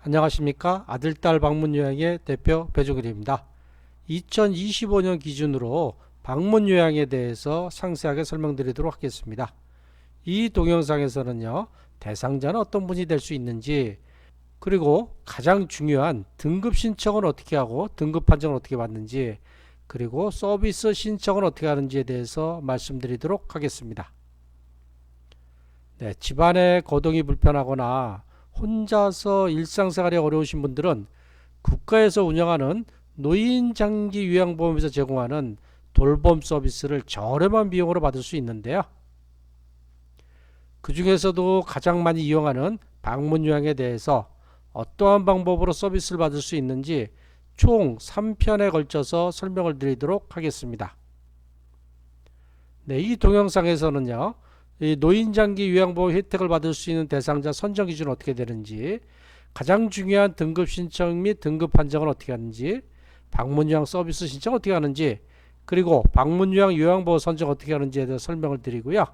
안녕하십니까. 아들딸 방문 요양의 대표 배종일입니다. 2025년 기준으로 방문 요양에 대해서 상세하게 설명드리도록 하겠습니다. 이 동영상에서는요, 대상자는 어떤 분이 될 수 있는지, 그리고 가장 중요한 등급 신청은 어떻게 하고 등급 판정은 어떻게 받는지, 그리고 서비스 신청은 어떻게 하는지에 대해서 말씀드리도록 하겠습니다. 네, 집안의 거동이 불편하거나 혼자서 일상생활이 어려우신 분들은 국가에서 운영하는 노인장기 요양보험에서 제공하는 돌봄 서비스를 저렴한 비용으로 받을 수 있는데요. 그 중에서도 가장 많이 이용하는 방문 요양에 대해서 어떠한 방법으로 서비스를 받을 수 있는지 총 3편에 걸쳐서 설명을 드리도록 하겠습니다. 네, 이 동영상에서는요, 이 노인장기 요양보험 혜택을 받을 수 있는 대상자 선정 기준은 어떻게 되는지, 가장 중요한 등급 신청 및 등급 판정은 어떻게 하는지, 방문 요양 서비스 신청 어떻게 하는지, 그리고 방문 요양 요양보험 선정 어떻게 하는지에 대해서 설명을 드리고요.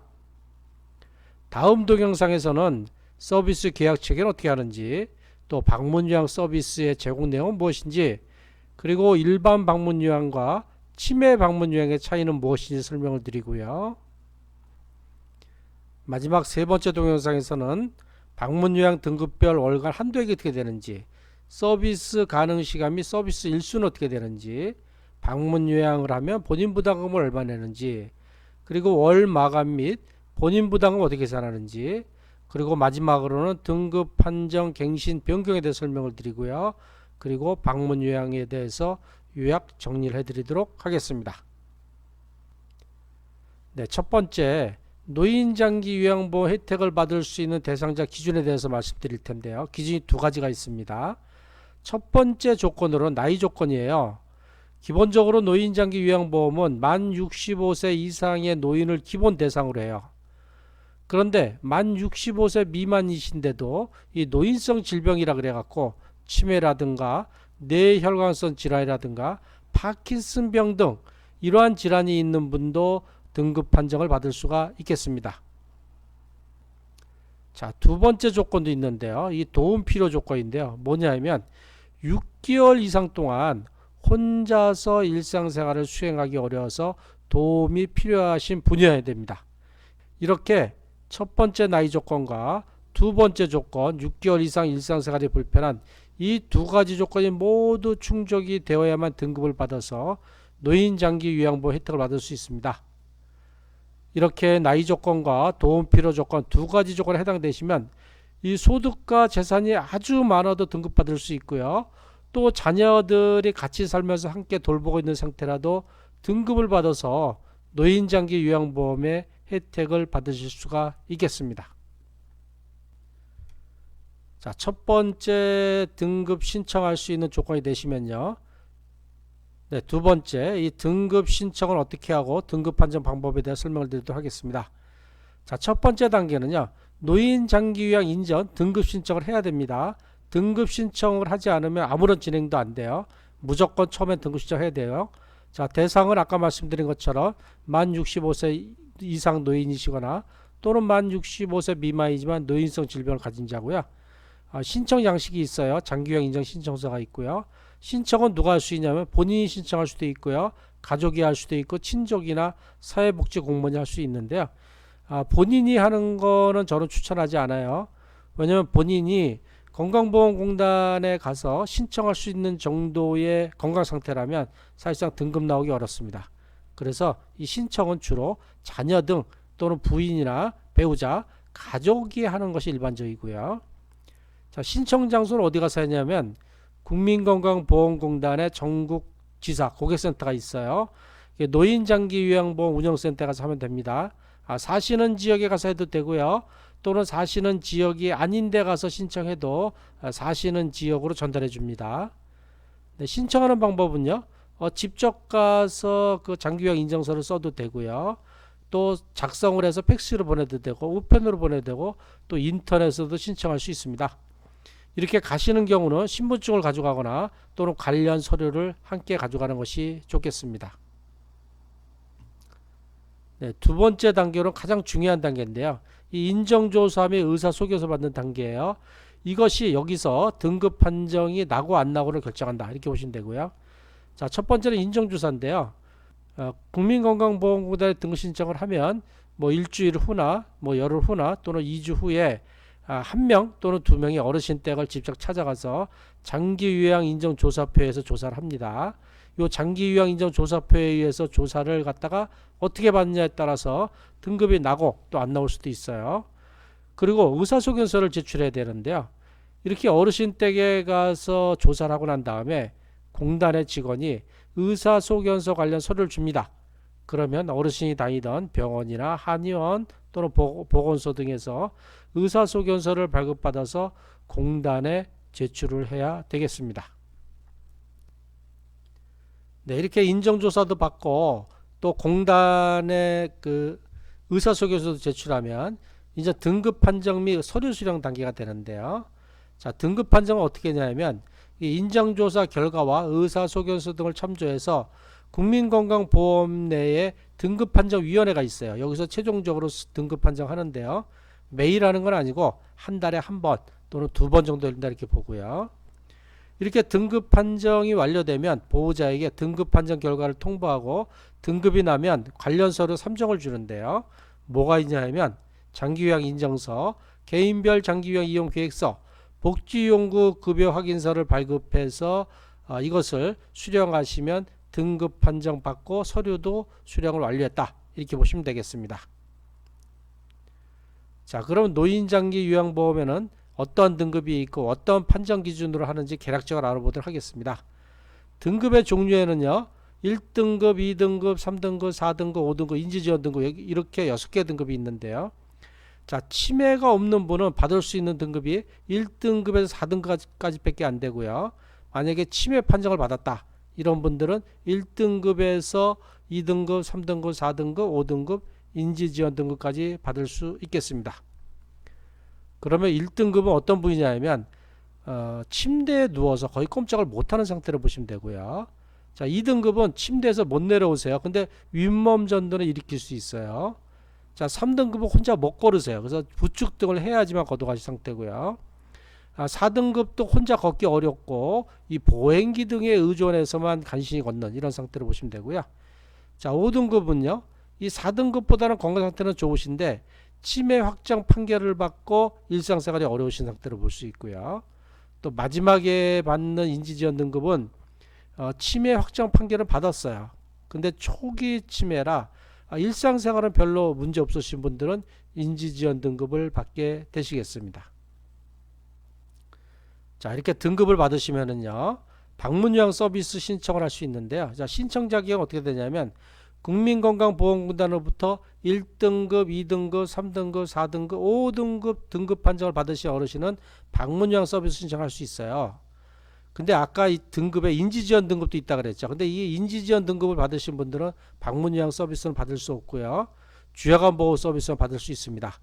다음 동영상에서는 서비스 계약 체계는 어떻게 하는지, 또 방문 요양 서비스의 제공 내용은 무엇인지, 그리고 일반 방문 요양과 치매 방문 요양의 차이는 무엇인지 설명을 드리고요. 마지막 세 번째 동영상에서는 방문 요양 등급별 월간 한도액이 어떻게 되는지, 서비스 가능 시간 및 서비스 일수는 어떻게 되는지, 방문 요양을 하면 본인 부담금을 얼마 내는지, 그리고 월 마감 및 본인 부담금 어떻게 계산하는지, 그리고 마지막으로는 등급 판정 갱신 변경에 대해 설명을 드리고요. 그리고 방문 요양에 대해서 요약 정리를 해드리도록 하겠습니다. 네, 첫 번째, 노인장기 요양보험 혜택을 받을 수 있는 대상자 기준에 대해서 말씀드릴 텐데요. 기준이 두 가지가 있습니다. 첫 번째 조건으로 나이 조건이에요. 기본적으로 노인장기 요양보험은 만 65세 이상의 노인을 기본 대상으로 해요. 그런데 만 65세 미만이신데도 이 노인성 질병이라 그래갖고 치매라든가 뇌혈관성 질환이라든가 파킨슨병 등 이러한 질환이 있는 분도 등급 판정을 받을 수가 있겠습니다. 자, 두 번째 조건도 있는데요. 이 도움 필요 조건인데요. 뭐냐면 6개월 이상 동안 혼자서 일상생활을 수행하기 어려워서 도움이 필요하신 분이어야 됩니다. 이렇게 첫 번째 나이 조건과 두 번째 조건 6개월 이상 일상생활이 불편한 이 두 가지 조건이 모두 충족이 되어야만 등급을 받아서 노인장기 요양보험 혜택을 받을 수 있습니다. 이렇게 나이 조건과 도움 필요 조건 두 가지 조건에 해당되시면 이 소득과 재산이 아주 많아도 등급받을 수 있고요. 또 자녀들이 같이 살면서 함께 돌보고 있는 상태라도 등급을 받아서 노인장기 요양보험의 혜택을 받으실 수가 있겠습니다. 자, 첫 번째 등급 신청할 수 있는 조건이 되시면요. 네, 두 번째, 이 등급 신청을 어떻게 하고 등급 판정 방법에 대해 설명을 드리도록 하겠습니다. 자, 첫 번째 단계는요, 노인 장기 요양 인전 등급 신청을 해야 됩니다. 등급 신청을 하지 않으면 아무런 진행도 안 돼요. 무조건 처음엔 등급 신청해야 돼요. 자, 대상은 아까 말씀드린 것처럼 만 65세 이상 노인이시거나 또는 만 65세 미만이지만 노인성 질병을 가진 자고요. 신청 양식이 있어요. 장기요양 인정 신청서가 있고요. 신청은 누가 할 수 있냐면 본인이 신청할 수도 있고요. 가족이 할 수도 있고 친족이나 사회복지 공무원이 할 수 있는데요. 본인이 하는 거는 저는 추천하지 않아요. 왜냐하면 본인이 건강보험공단에 가서 신청할 수 있는 정도의 건강 상태라면 사실상 등급 나오기 어렵습니다. 그래서 이 신청은 주로 자녀 등 또는 부인이나 배우자, 가족이 하는 것이 일반적이고요. 자, 신청 장소는 어디 가서 하냐면 국민건강보험공단의 전국지사 고객센터가 있어요. 노인장기요양보험 운영센터에 가서 하면 됩니다. 사시는 지역에 가서 해도 되고요. 또는 사시는 지역이 아닌데 가서 신청해도 사시는 지역으로 전달해 줍니다. 네, 신청하는 방법은요. 직접 가서 그 장기요양 인증서를 써도 되고요. 또 작성을 해서 팩스로 보내도 되고 우편으로 보내도 되고 또 인터넷에서도 신청할 수 있습니다. 이렇게 가시는 경우는 신분증을 가져가거나 또는 관련 서류를 함께 가져가는 것이 좋겠습니다. 네, 두 번째 단계로는 가장 중요한 단계인데요. 이 인정조사 및 의사소개서 받는 단계예요. 이것이 여기서 등급 판정이 나고 안 나고를 결정한다. 이렇게 보시면 되고요. 자, 첫 번째는 인정조사인데요. 국민건강보험공단에 등급 신청을 하면 뭐 일주일 후나 뭐 열흘 후나 또는 2주 후에 한 명 또는 두 명이 어르신 댁을 직접 찾아가서 장기요양 인정조사표에서 조사를 합니다. 요 장기요양 인정조사표에 의해서 조사를 갖다가 어떻게 받느냐에 따라서 등급이 나고 또 안 나올 수도 있어요. 그리고 의사소견서를 제출해야 되는데요. 이렇게 어르신 댁에 가서 조사를 하고 난 다음에 공단의 직원이 의사소견서 관련 서류를 줍니다. 그러면 어르신이 다니던 병원이나 한의원 또는 보건소 등에서 의사소견서를 발급받아서 공단에 제출을 해야 되겠습니다. 네, 이렇게 인정조사도 받고 또 공단에 그 의사소견서도 제출하면 이제 등급 판정 및 서류 수령 단계가 되는데요. 자, 등급 판정은 어떻게 하냐면 이 인정조사 결과와 의사소견서 등을 참조해서 국민건강보험 내에 등급 판정위원회가 있어요. 여기서 최종적으로 등급 판정하는데요. 매일 하는 건 아니고 한 달에 한 번 또는 두 번 정도 된다 이렇게 보고요. 이렇게 등급 판정이 완료되면 보호자에게 등급 판정 결과를 통보하고 등급이 나면 관련 서류 3종을 주는데요. 뭐가 있냐면 장기요양 인정서, 개인별 장기요양 이용 계획서, 복지용구 급여 확인서를 발급해서 이것을 수령하시면 등급 판정 받고 서류도 수령을 완료했다. 이렇게 보시면 되겠습니다. 자, 그럼 노인장기 요양보험에는 어떤 등급이 있고 어떤 판정 기준으로 하는지 개략적으로 알아보도록 하겠습니다. 등급의 종류에는요. 1등급, 2등급, 3등급, 4등급, 5등급, 인지지원 등급 이렇게 6개 등급이 있는데요. 자, 치매가 없는 분은 받을 수 있는 등급이 1등급에서 4등급까지 밖에 안 되고요. 만약에 치매 판정을 받았다. 이런 분들은 1등급에서 2등급, 3등급, 4등급, 5등급, 인지지원 등급까지 받을 수 있겠습니다. 그러면 1등급은 어떤 분이냐면 침대에 누워서 거의 꼼짝을 못하는 상태로 보시면 되고요. 자, 2등급은 침대에서 못 내려오세요. 근데 윗몸 전도는 일으킬 수 있어요. 자, 3등급은 혼자 못 걸으세요. 그래서 부축 등을 해야지만 걷어가실 상태고요. 4등급도 혼자 걷기 어렵고 이 보행기 등에 의존해서만 간신히 걷는 이런 상태로 보시면 되고요. 자, 5등급은요. 이 4등급보다는 건강 상태는 좋으신데 치매 확정 판결을 받고 일상생활이 어려우신 상태로 볼 수 있고요. 또 마지막에 받는 인지지원 등급은 치매 확정 판결을 받았어요. 근데 초기 치매라 일상생활은 별로 문제 없으신 분들은 인지지원 등급을 받게 되시겠습니다. 자, 이렇게 등급을 받으시면은요, 방문요양 서비스 신청을 할 수 있는데요. 자, 신청 자격은 어떻게 되냐면 국민건강보험공단으로부터 1등급, 2등급, 3등급, 4등급, 5등급 등급 판정을 받으신 어르신은 방문요양 서비스 신청할 수 있어요. 근데 아까 이 등급에 인지지원 등급도 있다 그랬죠. 근데 이 인지지원 등급을 받으신 분들은 방문요양 서비스는 받을 수 없고요. 주야간 보호 서비스는 받을 수 있습니다.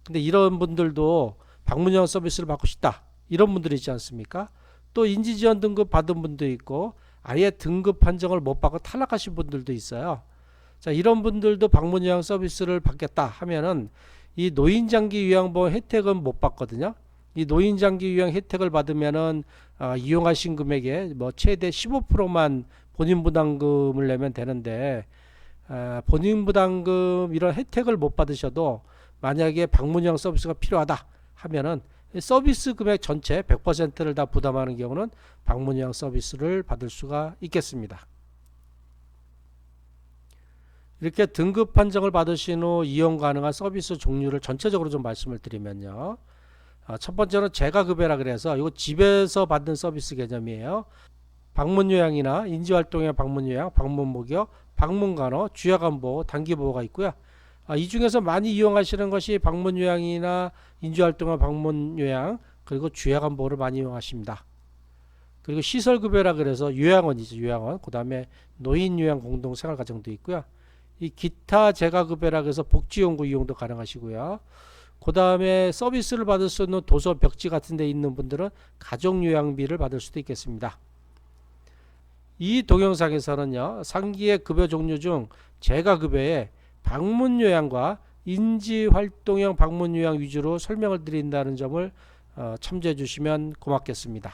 근데 이런 분들도 방문요양 서비스를 받고 싶다. 이런 분들이 있지 않습니까? 또 인지지원 등급 받은 분도 있고 아예 등급 판정을 못 받고 탈락하신 분들도 있어요. 자, 이런 분들도 방문요양 서비스를 받겠다 하면은 이 노인장기 요양보험 혜택은 못 받거든요. 이 노인장기 요양 혜택을 받으면은 이용하신 금액의 뭐 최대 15%만 본인 부담금을 내면 되는데 본인 부담금 이런 혜택을 못 받으셔도 만약에 방문요양 서비스가 필요하다 하면은 서비스 금액 전체 100%를 다 부담하는 경우는 방문요양 서비스를 받을 수가 있겠습니다. 이렇게 등급 판정을 받으신 후 이용 가능한 서비스 종류를 전체적으로 좀 말씀을 드리면요. 첫 번째는 재가급여라 그래서 이거 집에서 받는 서비스 개념이에요. 방문요양이나 인지활동형 방문요양, 방문목욕, 방문간호, 주야간보호, 단기보호가 있고요. 이 중에서 많이 이용하시는 것이 방문요양이나 인지활동형 방문요양 그리고 주야간보호를 많이 이용하십니다. 그리고 시설급여라 그래서 요양원이죠. 요양원. 그 다음에 노인요양 공동생활가정도 있고요. 이 기타 재가급여라 그래서 복지용구 이용도 가능하시고요. 그 다음에 서비스를 받을 수 있는 도서 벽지 같은 데 있는 분들은 가족요양비를 받을 수도 있겠습니다. 이 동영상에서는요. 상기의 급여 종류 중 재가급여에 방문요양과 인지활동형 방문요양 위주로 설명을 드린다는 점을 참조해 주시면 고맙겠습니다.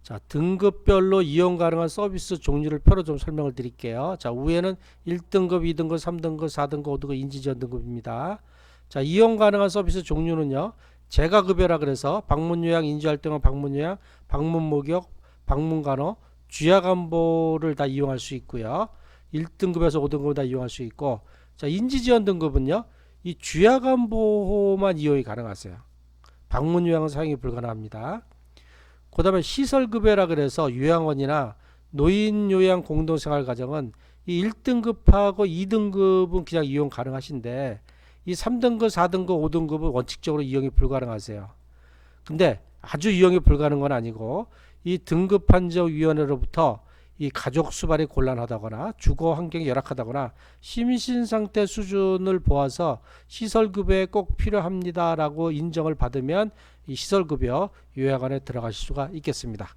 자, 등급별로 이용 가능한 서비스 종류를 표로 좀 설명을 드릴게요. 자, 위에는 1등급, 2등급, 3등급, 4등급, 5등급 인지지원 등급입니다. 자, 이용 가능한 서비스 종류는요. 재가급여라 그래서 방문요양, 인지활동형 방문요양, 방문목욕, 방문간호, 주야간보를 다 이용할 수 있고요. 1등급에서 5등급 다 이용할 수 있고, 자, 인지지원 등급은요. 이 주야간보호만 이용이 가능하세요. 방문요양은 사용이 불가능합니다. 그 다음에 시설급여라 그래서 요양원이나 노인요양 공동생활가정은 이 1등급하고 2등급은 그냥 이용 가능하신데 이 3등급, 4등급, 5등급은 원칙적으로 이용이 불가능하세요. 근데 아주 이용이 불가능한 건 아니고 이 등급판정위원회로부터 이 가족 수발이 곤란하다거나 주거 환경이 열악하다거나 심신 상태 수준을 보아서 시설급여에 꼭 필요합니다라고 인정을 받으면 이 시설급여 요양원에 들어가실 수가 있겠습니다.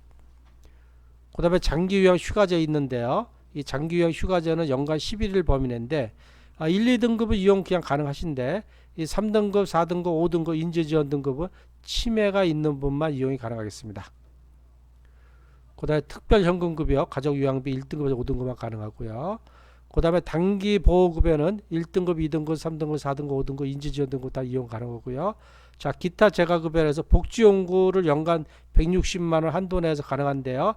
그 다음에 장기요양 휴가제 있는데요. 이 장기요양 휴가제는 연간 11일 범위 내인데 1, 2등급은 이용 그냥 가능하신데 이 3등급, 4등급, 5등급 인지지원 등급은 치매가 있는 분만 이용이 가능하겠습니다. 그 다음에 특별현금급여 가족요양비 1등급에서 5등급만 가능하고요. 그 다음에 단기보호급여는 1등급, 2등급, 3등급, 4등급, 5등급 인지지원 등급 다 이용 가능하고요. 자, 기타 재가급여에서 복지연구를 연간 160만원 한도 내에서 가능한데요.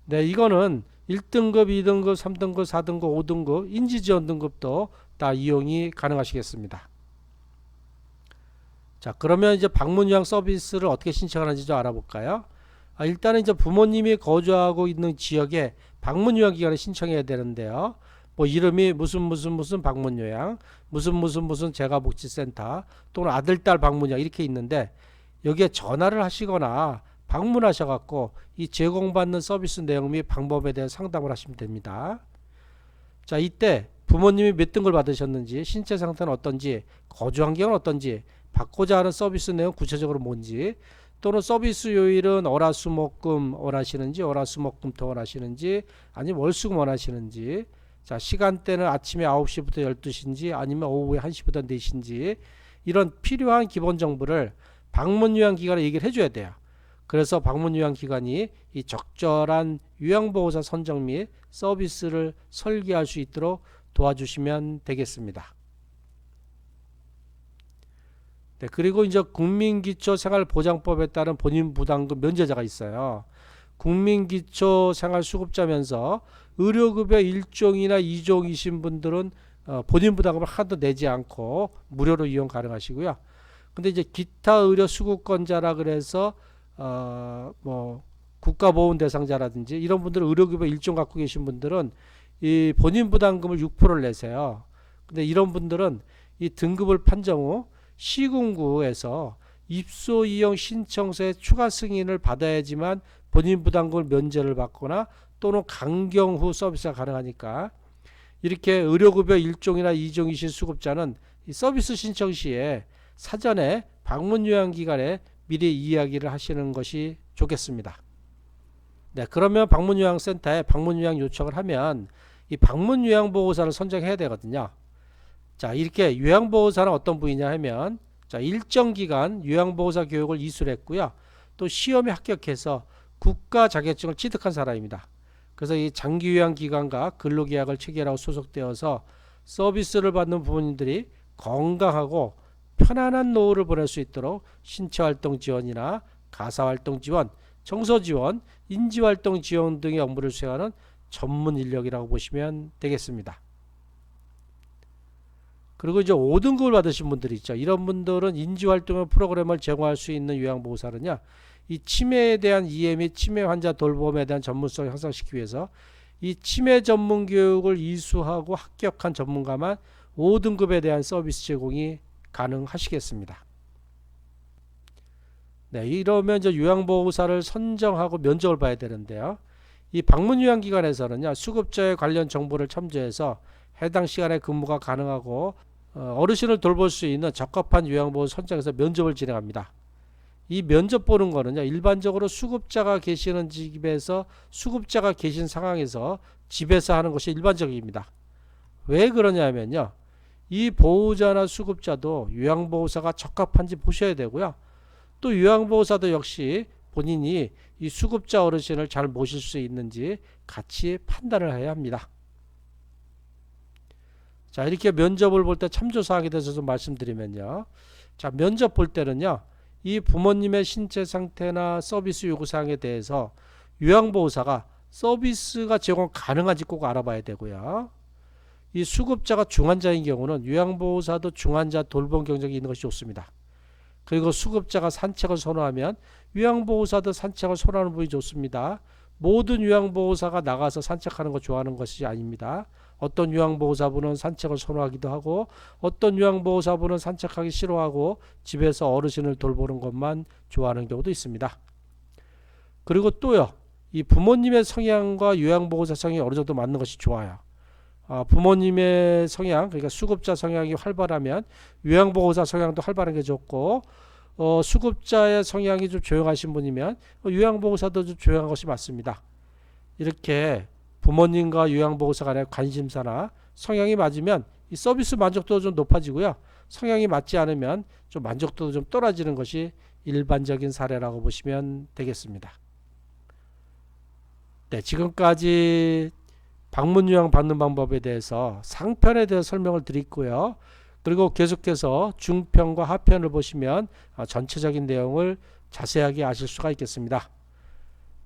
네, 이거는 1등급, 2등급, 3등급, 4등급, 5등급 인지지원 등급도 다 이용이 가능하시겠습니다. 자, 그러면 이제 방문요양 서비스를 어떻게 신청하는지 좀 알아볼까요? 일단은 이제 부모님이 거주하고 있는 지역에 방문요양 기관에 신청해야 되는데요. 뭐 이름이 무슨 방문요양, 무슨 재가복지센터 또는 아들 딸 방문요양 이렇게 있는데 여기에 전화를 하시거나 방문하셔갖고 이 제공받는 서비스 내용 및 방법에 대해 상담을 하시면 됩니다. 자, 이때 부모님이 몇 등급을 받으셨는지, 신체 상태는 어떤지, 거주 환경은 어떤지, 받고자 하는 서비스 내용 구체적으로 뭔지, 또는 서비스 요일은 월화수목금 원하시는지, 월화수목금토 원하시는지, 아니면 월수금 원하시는지, 자, 시간대는 아침에 9시부터 12시인지 아니면 오후에 1시부터 4시인지 이런 필요한 기본 정보를 방문요양 기관에 얘기를 해줘야 돼요. 그래서 방문요양 기관이 이 적절한 요양보호사 선정 및 서비스를 설계할 수 있도록 도와주시면 되겠습니다. 네, 그리고 이제 국민기초생활보장법에 따른 본인 부담금 면제자가 있어요. 국민기초생활수급자면서 의료급여 1종이나 2종이신 분들은 본인 부담금을 하나도 내지 않고 무료로 이용 가능하시고요. 근데 이제 기타 의료 수급권자라 그래서 뭐 국가보험 대상자라든지 이런 분들은 의료급여 1종 갖고 계신 분들은 이 본인 부담금을 6%를 내세요. 근데 이런 분들은 이 등급을 판정 후 시군구에서 입소 이용 신청서에 추가 승인을 받아야지만 본인 부담금을 면제를 받거나 또는 강경 후 서비스가 가능하니까 이렇게 의료급여 1종이나 2종이신 수급자는 이 서비스 신청 시에 사전에 방문요양기관에 미리 이야기를 하시는 것이 좋겠습니다. 네, 그러면 방문요양센터에 방문요양 요청을 하면 이 방문요양보호사를 선정해야 되거든요. 자, 이렇게 요양보호사는 어떤 분이냐 하면 자, 일정 기간 요양보호사 교육을 이수했고요. 또 시험에 합격해서 국가 자격증을 취득한 사람입니다. 그래서 이 장기요양기관과 근로계약을 체결하고 소속되어서 서비스를 받는 부모님들이 건강하고 편안한 노후를 보낼 수 있도록 신체활동 지원이나 가사활동 지원, 청소지원, 인지활동 지원 등의 업무를 수행하는 전문 인력이라고 보시면 되겠습니다. 그리고 이제 5등급을 받으신 분들이 있죠. 이런 분들은 인지활동 프로그램을 제공할 수 있는 요양보호사는요. 이 치매에 대한 이해 및 치매 환자 돌봄에 대한 전문성을 향상시키기 위해서 이 치매 전문 교육을 이수하고 합격한 전문가만 5등급에 대한 서비스 제공이 가능하시겠습니다. 네, 이러면 이제 요양보호사를 선정하고 면접을 봐야 되는데요. 이 방문요양기관에서는요, 수급자의 관련 정보를 첨부해서 해당 시간에 근무가 가능하고 어르신을 돌볼 수 있는 적합한 요양보호 선정해서 면접을 진행합니다. 이 면접 보는 거는요, 일반적으로 수급자가 계시는 집에서 수급자가 계신 상황에서 집에서 하는 것이 일반적입니다. 왜 그러냐면요, 이 보호자나 수급자도 요양보호사가 적합한지 보셔야 되고요. 또 요양보호사도 역시 본인이 이 수급자 어르신을 잘 모실 수 있는지 같이 판단을 해야 합니다. 자, 이렇게 면접을 볼 때 참조사항에 대해서 좀 말씀드리면요. 자, 면접 볼 때는요, 이 부모님의 신체 상태나 서비스 요구사항에 대해서 요양보호사가 서비스가 제공 가능한지 꼭 알아봐야 되고요. 이 수급자가 중환자인 경우는 요양보호사도 중환자 돌봄 경력이 있는 것이 좋습니다. 그리고 수급자가 산책을 선호하면 요양보호사도 산책을 선호하는 분이 좋습니다. 모든 요양보호사가 나가서 산책하는 거 좋아하는 것이 아닙니다. 어떤 요양보호사분은 산책을 선호하기도 하고 어떤 요양보호사분은 산책하기 싫어하고 집에서 어르신을 돌보는 것만 좋아하는 경우도 있습니다. 그리고 또요, 이 부모님의 성향과 요양보호사 성향이 어느 정도 맞는 것이 좋아요. 부모님의 성향, 그러니까 수급자 성향이 활발하면 요양보호사 성향도 활발한 게 좋고, 수급자의 성향이 좀 조용하신 분이면 요양보호사도 좀 조용한 것이 맞습니다. 이렇게 부모님과 요양보호사 간의 관심사나 성향이 맞으면 이 서비스 만족도도 좀 높아지고요. 성향이 맞지 않으면 좀 만족도도 좀 떨어지는 것이 일반적인 사례라고 보시면 되겠습니다. 네, 지금까지 방문 요양 받는 방법에 대해서 상편에 대해서 설명을 드렸고요. 그리고 계속해서 중편과 하편을 보시면 전체적인 내용을 자세하게 아실 수가 있겠습니다.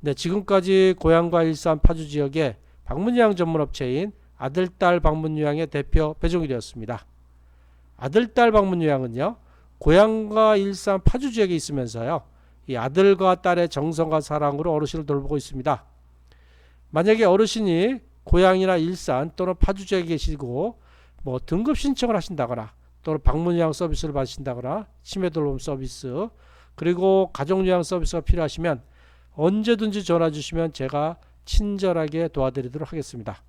네, 지금까지 고양과 일산 파주 지역의 방문요양 전문업체인 아들딸 방문요양의 대표 배종이 되었습니다. 아들딸 방문요양은요, 고양과 일산 파주 지역에 있으면서요, 이 아들과 딸의 정성과 사랑으로 어르신을 돌보고 있습니다. 만약에 어르신이 고양이나 일산 또는 파주 지역에 계시고 뭐 등급 신청을 하신다거나 또는 방문요양 서비스를 받으신다거나 치매 돌봄 서비스 그리고 가족요양 서비스가 필요하시면 언제든지 전화 주시면 제가 친절하게 도와드리도록 하겠습니다.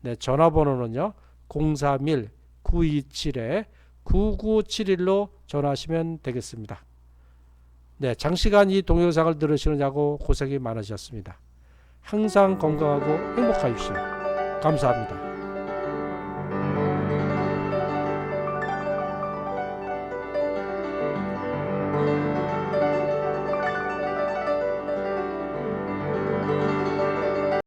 네, 전화번호는요 031-927-9971로 전화하시면 되겠습니다. 네, 장시간 이 동영상을 들으시느냐고 고생이 많으셨습니다. 항상 건강하고 행복하십시오. 감사합니다.